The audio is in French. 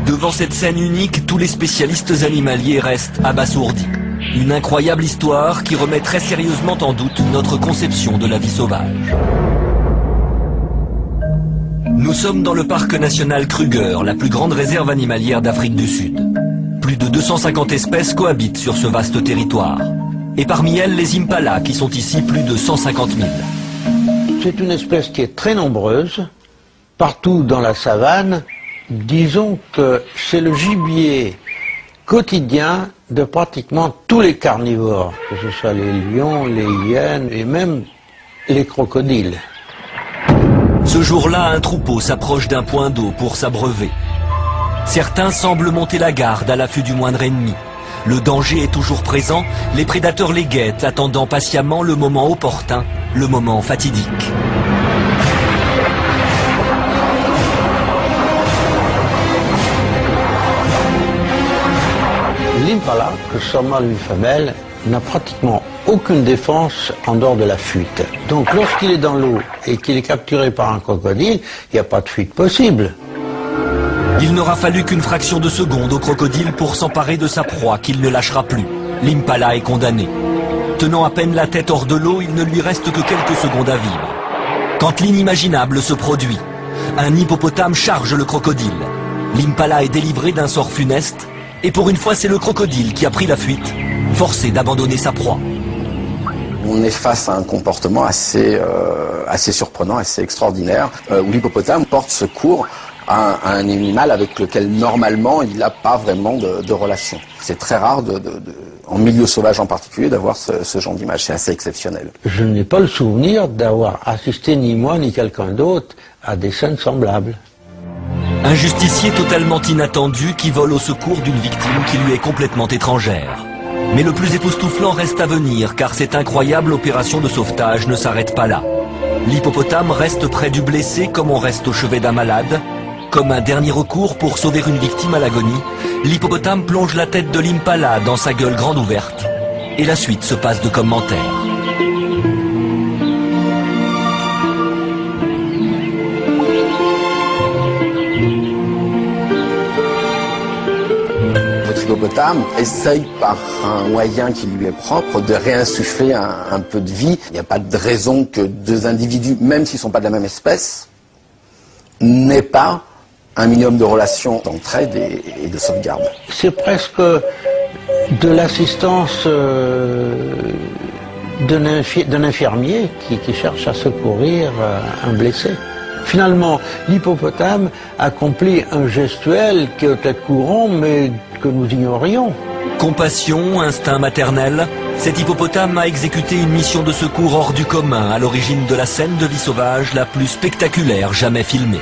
Devant cette scène unique, tous les spécialistes animaliers restent abasourdis. Une incroyable histoire qui remet très sérieusement en doute notre conception de la vie sauvage. Nous sommes dans le parc national Kruger, la plus grande réserve animalière d'Afrique du Sud. Plus de 250 espèces cohabitent sur ce vaste territoire. Et parmi elles, les impalas, qui sont ici plus de 150 000. C'est une espèce qui est très nombreuse, partout dans la savane. Disons que c'est le gibier quotidien de pratiquement tous les carnivores, que ce soit les lions, les hyènes et même les crocodiles. Ce jour-là, un troupeau s'approche d'un point d'eau pour s'abreuver. Certains semblent monter la garde à l'affût du moindre ennemi. Le danger est toujours présent, les prédateurs les guettent, attendant patiemment le moment opportun, le moment fatidique. L'impala, que soit mâle ou femelle, n'a pratiquement aucune défense en dehors de la fuite. Donc lorsqu'il est dans l'eau et qu'il est capturé par un crocodile, il n'y a pas de fuite possible. Il n'aura fallu qu'une fraction de seconde au crocodile pour s'emparer de sa proie qu'il ne lâchera plus. L'impala est condamné. Tenant à peine la tête hors de l'eau, il ne lui reste que quelques secondes à vivre. Quand l'inimaginable se produit, un hippopotame charge le crocodile. L'impala est délivré d'un sort funeste, et pour une fois c'est le crocodile qui a pris la fuite, forcé d'abandonner sa proie. On est face à un comportement assez surprenant, assez extraordinaire, où l'hippopotame porte secours à un animal avec lequel normalement il n'a pas vraiment de relation. C'est très rare, en milieu sauvage en particulier, d'avoir ce genre d'image. C'est assez exceptionnel. Je n'ai pas le souvenir d'avoir assisté, ni moi ni quelqu'un d'autre, à des scènes semblables. Un justicier totalement inattendu qui vole au secours d'une victime qui lui est complètement étrangère. Mais le plus époustouflant reste à venir, car cette incroyable opération de sauvetage ne s'arrête pas là. L'hippopotame reste près du blessé comme on reste au chevet d'un malade. Comme un dernier recours pour sauver une victime à l'agonie, l'hippopotame plonge la tête de l'impala dans sa gueule grande ouverte. Et la suite se passe de commentaires. L'hippopotame essaye par un moyen qui lui est propre de réinsuffler un peu de vie. Il n'y a pas de raison que deux individus, même s'ils ne sont pas de la même espèce, n'aient pas un minimum de relations d'entraide et de sauvegarde. C'est presque de l'assistance d'un infirmier qui cherche à secourir un blessé. Finalement, l'hippopotame accomplit un gestuel qui est peut-être courant, mais que nous ignorions. Compassion, instinct maternel, cet hippopotame a exécuté une mission de secours hors du commun à l'origine de la scène de vie sauvage la plus spectaculaire jamais filmée.